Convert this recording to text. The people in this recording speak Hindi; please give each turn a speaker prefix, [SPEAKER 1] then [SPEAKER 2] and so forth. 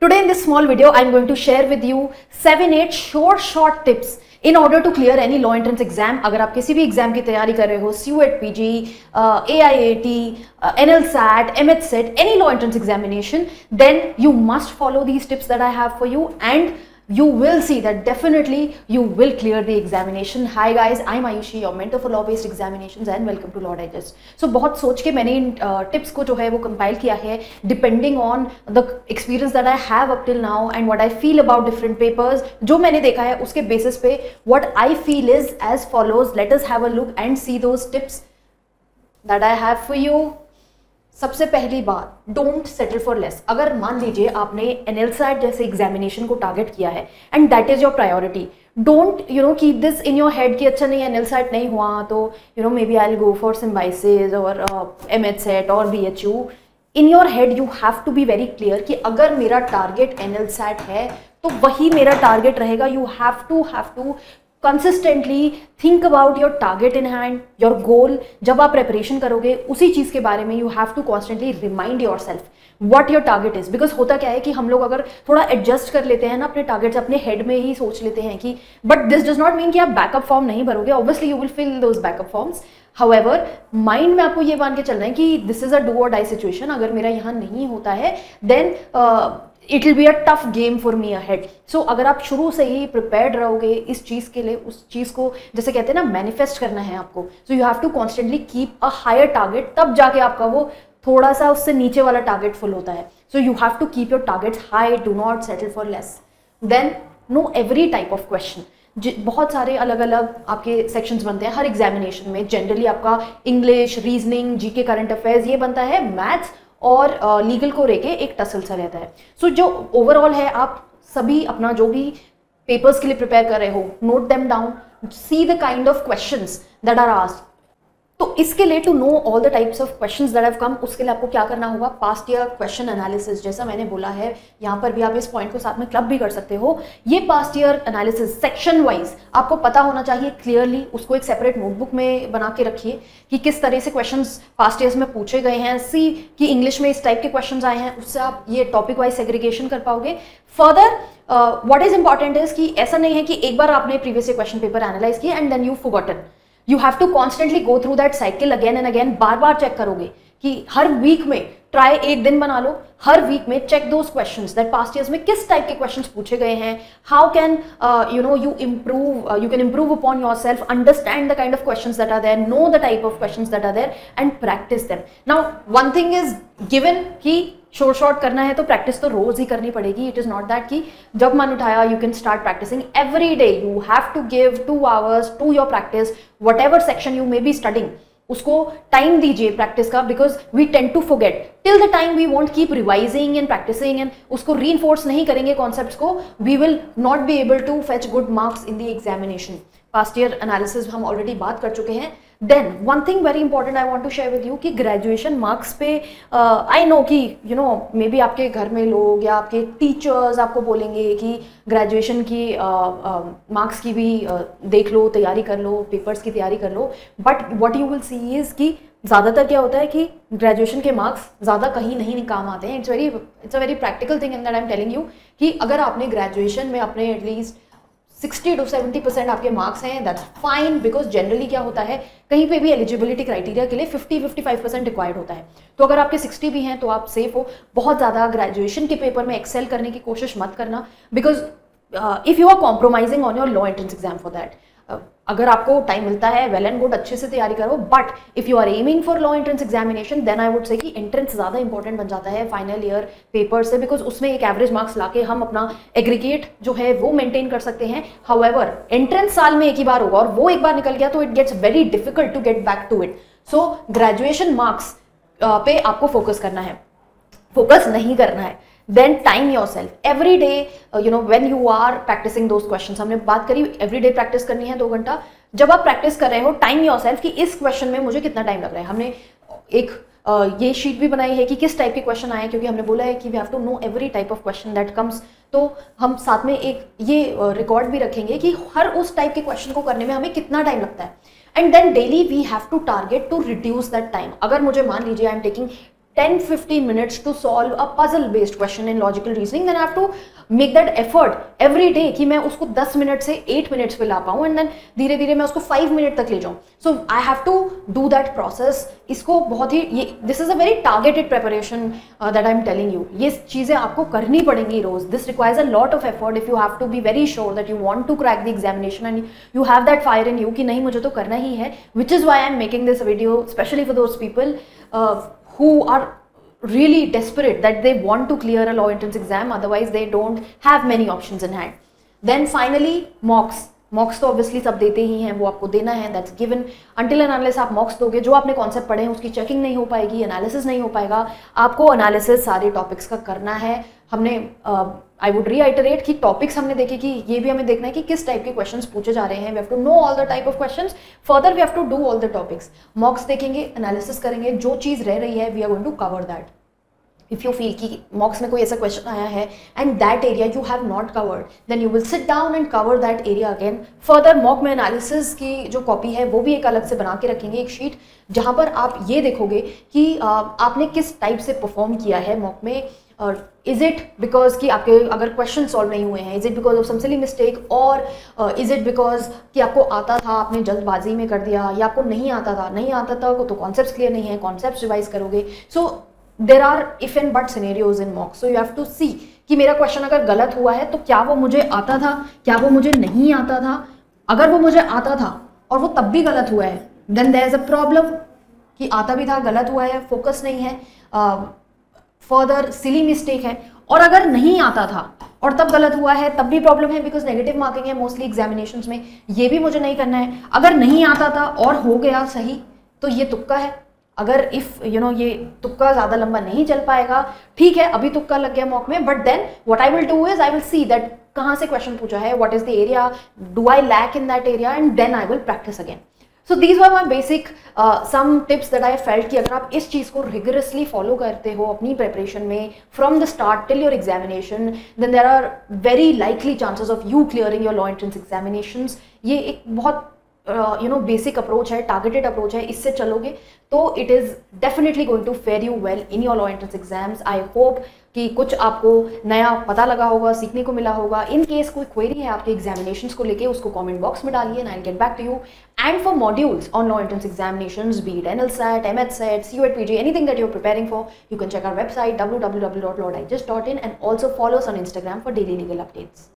[SPEAKER 1] Today in this small video, I'm going to share with you 7-8 short tips in order to clear any law entrance exam. अगर आप किसी भी एग्जाम की तैयारी कर रहे हो, CUET PG, AIAT, NLSAT, MHSET, any law entrance examination, then you must follow these tips that I have for you and you will see that definitely you will clear the examination. Hi guys, I'm Ayushi, your mentor for law-based examinations and welcome to Law Digest. So बहुत सोच के मैंने इन tips को जो है वो compile किया है depending on the experience that I have up till now and what I feel about different papers. जो मैंने देखा है उसके basis पे what I feel is as follows. Let us have a look and see those tips that I have for you. सबसे पहली बात, डोंट सेटल फॉर लेस. अगर मान लीजिए आपने एनएलसैट जैसे एग्जामिनेशन को टारगेट किया है and that is your priority, don't keep this in your head कि अच्छा नहीं एनएलसैट नहीं हुआ तो maybe I will go for Symbiosis और एमएचसेट और BHU. In your head you have to be very clear कि अगर मेरा टारगेट एनएलसैट है तो वही मेरा टारगेट रहेगा. You have to consistently think about your target in hand, your goal. जब आप प्रेपरेशन करोगे उसी चीज़ के बारे में you have to constantly remind yourself what your target is. Because होता क्या है कि हम लोग अगर थोड़ा एडजस्ट कर लेते हैं ना अपने टारगेट्स, अपने हेड में ही सोच लेते हैं कि but this does not mean कि आप बैकअप फॉर्म नहीं भरोगे. Obviously you will fill those backup forms. However mind में आपको ये मान के चलना है कि दिस इज अ डू और डाई सिचुएशन. अगर मेरा यहाँ नहीं होता है then it will be a tough game for me ahead. So अगर आप शुरू से ही प्रिपेयर्ड रहोगे इस चीज़ के लिए, उस चीज़ को जैसे कहते हैं ना मैनिफेस्ट करना है आपको, so you have to constantly keep a higher target. तब जाके आपका वो थोड़ा सा उससे नीचे वाला टारगेट फुल होता है. So you have to keep your targets high, do not settle for less. Then know every type of question. बहुत सारे अलग अलग आपके सेक्शंस बनते हैं हर एग्जामिनेशन में. जनरली आपका English, reasoning, GK, current affairs ये बनता है. मैथ्स और लीगल को लेके एक टसल सा रहता है. सो जो ओवरऑल है आप सभी अपना जो भी पेपर्स के लिए प्रिपेयर कर रहे हो, note them down, see the kind of questions that are asked. तो इसके लिए to know all the types of questions that have come, उसके लिए आपको क्या करना होगा, पास्ट ईयर क्वेश्चन एनालिसिस. जैसा मैंने बोला है यहाँ पर भी आप इस पॉइंट को साथ में क्लब भी कर सकते हो. ये past year analysis section wise आपको पता होना चाहिए क्लियरली. उसको एक सेपरेट नोटबुक में बना के रखिए कि किस तरह से क्वेश्चंस पास्ट ईयर्स में पूछे गए हैं. सी कि इंग्लिश में इस टाइप के क्वेश्चंस आए हैं, उससे आप ये टॉपिक वाइज सेग्रीगेशन कर पाओगे. Further what is important is कि ऐसा नहीं है कि एक बार आपने प्रीवियस क्वेश्चन पेपर एनालाइज किया and then you forgotten. You have to constantly go through that cycle again and again. बार बार चेक करोगे कि हर वीक में ट्राई एक दिन बना लो, हर वीक में check those questions that past years में किस टाइप के क्वेश्चंस पूछे गए हैं. How can you can improve upon yourself, understand the kind of questions that are there, know the type of questions that are there and practise them. Now one thing is given कि शॉर्ट करना है तो प्रैक्टिस तो रोज ही करनी पड़ेगी. इट इज नॉट दैट कि जब मन उठाया you can start practising every day. You have to give 2 hours to your practice. Whatever section you may be studying, उसको टाइम दीजिए प्रैक्टिस का. Because we tend to forget till the time we want keep revising and practising and उसको रीइंफोर्स नहीं करेंगे कॉन्सेप्ट्स को, we will not be able to fetch good marks in the examination. Past year analysis हम ऑलरेडी बात कर चुके हैं. Then one thing very important I want to share with you कि ग्रेजुएशन मार्क्स पे आई नो कि मे बी आपके घर में लोग या आपके टीचर्स आपको बोलेंगे कि ग्रेजुएशन की मार्क्स की भी देख लो, तैयारी कर लो, पेपर्स की तैयारी कर लो. But what you will see is कि ज़्यादातर क्या होता है कि ग्रेजुएशन के मार्क्स ज़्यादा कहीं नहीं काम आते हैं. It's a very practical thing in that I am telling you कि अगर आपने ग्रेजुएशन में अपने एटलीस्ट 60 to 70% आपके मार्क्स हैं, दैट्स फाइन. बिकॉज जनरली क्या होता है कहीं पे भी एलिजिबिलिटी क्राइटेरिया के लिए 50-55% रिक्वायर्ड होता है. तो अगर आपके 60 भी हैं तो आप सेफ हो. बहुत ज़्यादा ग्रेजुएशन के पेपर में एक्सेल करने की कोशिश मत करना. Because if you are compromising on your law entrance exam for that, अगर आपको टाइम मिलता है वेल एंड गुड, अच्छे से तैयारी करो. But if you are aiming for law entrance examination then I would say कि एंट्रेंस ज़्यादा इंपॉर्टेंट बन जाता है फाइनल ईयर पेपर से. बिकॉज उसमें एक एवरेज मार्क्स लाके हम अपना एग्रीगेट जो है वो मेंटेन कर सकते हैं. हाउएवर एंट्रेंस साल में एक ही बार होगा और वो एक बार निकल गया तो it gets very difficult to get back to it. So graduation marks पे आपको फोकस करना है, फोकस नहीं करना है. Then time yourself every day. When you are practicing those questions, हमने बात करी every day प्रैक्टिस करनी है 2 घंटा. जब आप प्रैक्टिस कर रहे हो टाइम yourself कि इस क्वेश्चन में मुझे कितना टाइम लग रहा है. हमने एक ये शीट भी बनाई है कि किस टाइप के क्वेश्चन आए, क्योंकि हमने बोला है कि we have to know every type of question that comes. तो हम साथ में एक ये रिकॉर्ड भी रखेंगे कि हर उस टाइप के क्वेश्चन को करने में हमें कितना टाइम लगता है. And then daily we have to target to reduce that time. अगर मुझे मान लीजिए I am taking 10-15 minutes to solve a puzzle based question in logical reasoning, then I have to make that effort every day कि मैं उसको 10 मिनट से 8 मिनट्स पे ला पाऊँ, एंड देन धीरे धीरे मैं उसको 5 मिनट तक ले जाऊँ. So I have to do that process. इसको बहुत ही ये this is a very targeted preparation that I am telling you. ये चीज़ें आपको करनी पड़ेंगी रोज. This requires a lot of effort if you have to be very sure that you want to crack the examination and you have that fire in you कि नहीं मुझे तो करना ही है. Which is why I am making this video specially for those people who are really desperate that they want to clear a law entrance exam, otherwise they don't have many options in hand. Then finally mocks तो obviously सब देते ही हैं, वो आपको देना है, that's given. Until and unless आप mocks दोगे, जो आपने concept पढ़े हैं उसकी checking नहीं हो पाएगी, analysis नहीं हो पाएगा. आपको analysis सारे topics का करना है. हमने आई वुड रीआइटरेट कि टॉपिक्स हमने देखे कि ये भी हमें देखना है कि किस टाइप के क्वेश्चंस पूछे जा रहे हैं. We have to know all the type of questions. Further we have to do all the topics. Mocks देखेंगे, एनालिसिस करेंगे, जो चीज़ रह रही है we are going to cover that. If you feel कि मॉक्स में कोई ऐसा क्वेश्चन आया है and that area you have not covered, then you will sit down and cover that area again. Further mock में एनालिसिस की जो कॉपी है वो भी एक अलग से बना के रखेंगे, एक शीट, जहाँ पर आप ये देखोगे कि आपने किस टाइप से परफॉर्म किया है मॉक में. इज इट बिकॉज कि आपके अगर क्वेश्चन सॉल्व नहीं हुए हैं, is it because of some silly mistake, और इज इट बिकॉज कि आपको आता था आपने जल्दबाजी में कर दिया, या आपको नहीं आता था तो कॉन्सेप्ट्स क्लियर नहीं है, कॉन्सेप्ट्स रिवाइज करोगे. So there are if and but scenarios in mock. So you have to see कि मेरा क्वेश्चन अगर गलत हुआ है तो क्या वो मुझे आता था, क्या वो मुझे नहीं आता था. अगर वो मुझे आता था और वो तब भी गलत हुआ है, then there is a problem कि आता भी था, गलत हुआ है, फोकस नहीं है, फर्दर सिली मिस्टेक है. और अगर नहीं आता था और तब गलत हुआ है, तब भी प्रॉब्लम है, बिकॉज नेगेटिव मार्किंग है मोस्टली एग्जामिनेशंस में. ये भी मुझे नहीं करना है. अगर नहीं आता था और हो गया सही, तो ये तुक्का है. अगर इफ ये तुक्का ज़्यादा लंबा नहीं चल पाएगा, ठीक है, अभी तुक्का लग गया मॉक में, but then what I will do is I will see that कहाँ से क्वेश्चन पूछा है, what is the area, do I lack in that area, and then I will practise again. So these were my basic some tips that I felt कि अगर आप इस चीज़ को रिगरसली फॉलो करते हो अपनी प्रिपरेशन में from the start till your examination, then there are very likely chances of you clearing your law entrance examinations. ये एक बहुत बेसिक अप्रोच है, टारगेटेड अप्रोच है. इससे चलोगे तो it is definitely going to fare you well in your law entrance exams. I hope कि कुछ आपको नया पता लगा होगा, सीखने को मिला होगा. इन केस कोई क्वेरी है आपके एग्जामिनेशंस को लेके, उसको कमेंट बॉक्स में डालिए and I will get back to you. And for modules on law entrance examinations, be it NLSAT, MHSET, CUET PG, anything that you're preparing for, you can check our website www.lawdigest.in and also follow us on Instagram for daily legal updates.